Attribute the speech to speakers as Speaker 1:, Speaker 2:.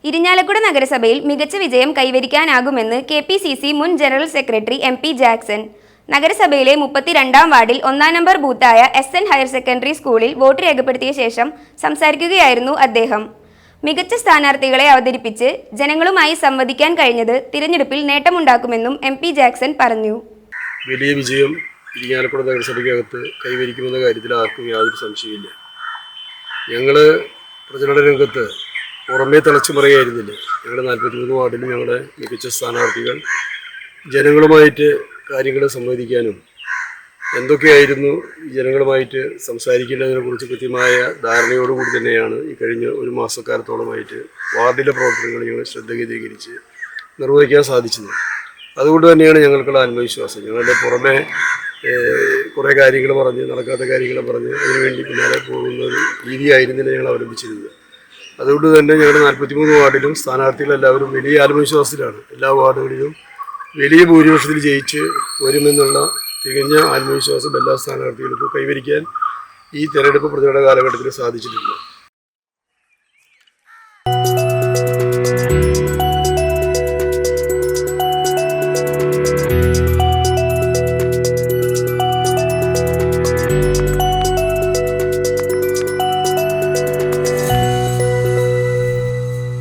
Speaker 1: ഇരിഞ്ഞാലക്കുട നഗരസഭയിൽ മികച്ച വിജയം കൈവരിക്കാനാകുമെന്ന് KPCC മുൻ ജനറൽ സെക്രട്ടറി MP ജാക്സൺ. നഗരസഭയിലെ 32-ാം വാർഡിൽ 1-ാം നമ്പർ ബൂത്തായ SN ഹയർ സെക്കൻഡറി സ്കൂളിൽ വോട്ട് രേഖപ്പെടുത്തിയ ശേഷം സംസാരിക്കുകയായിരുന്നു അദ്ദേഹം. മികച്ച സ്ഥാനാർത്ഥികളെ അവതരിപ്പിച്ച് ജനങ്ങളുമായി സംവദിക്കാൻ കഴിഞ്ഞത് തിരഞ്ഞെടുപ്പിൽ നേട്ടമുണ്ടാക്കുമെന്നും MP ജാക്സൺ പറഞ്ഞു.
Speaker 2: വലിയ വിജയം ഇരിഞ്ഞാലക്കുട നഗരസഭയ്ക്കകത്ത് കൈവരിക്കുമെന്ന കാര്യത്തിൽ ആർക്കും യാതൊരു സംശയമില്ല. ഞങ്ങൾ പ്രചരണ രംഗത്ത് പുറമേ തിളച്ചു പറയുകയായിരുന്നില്ല. ഞങ്ങളുടെ 43 വാർഡിലും ഞങ്ങളുടെ മികച്ച സ്ഥാനാർത്ഥികൾ ജനങ്ങളുമായിട്ട് കാര്യങ്ങൾ സംവദിക്കാനും എന്തൊക്കെയായിരുന്നു ജനങ്ങളുമായിട്ട് സംസാരിക്കേണ്ടതിനെക്കുറിച്ച് കൃത്യമായ ധാരണയോടുകൂടി തന്നെയാണ് ഈ കഴിഞ്ഞ ഒരു മാസക്കാലത്തോളമായിട്ട് വാർഡിലെ പ്രവർത്തനങ്ങൾ ഞങ്ങൾ ശ്രദ്ധ കേന്ദ്രീകരിച്ച് നിർവഹിക്കാൻ സാധിച്ചത്. അതുകൊണ്ട് തന്നെയാണ് ഞങ്ങൾക്കുള്ള ആത്മവിശ്വാസം. ഞങ്ങളുടെ പുറമെ കുറേ കാര്യങ്ങൾ പറഞ്ഞ് നടക്കാത്ത കാര്യങ്ങൾ പറഞ്ഞ് അതിനുവേണ്ടി പിന്നാലെ പോകുന്ന ഒരു രീതിയായിരുന്നില്ല ഞങ്ങൾ അവലംബിച്ചിരുന്നത്. അതുകൊണ്ട് തന്നെ ഞങ്ങളുടെ 43 വാർഡിലും സ്ഥാനാർത്ഥികളെല്ലാവരും വലിയ ആത്മവിശ്വാസത്തിലാണ്. എല്ലാ വാർഡുകളിലും വലിയ ഭൂരിപക്ഷത്തിൽ ജയിച്ച് വരുമെന്നുള്ള തികഞ്ഞ ആത്മവിശ്വാസം എല്ലാ സ്ഥാനാർത്ഥികൾക്കും കൈവരിക്കാൻ ഈ തെരഞ്ഞെടുപ്പ് പ്രചരണ കാലഘട്ടത്തിൽ സാധിച്ചിട്ടുണ്ട്.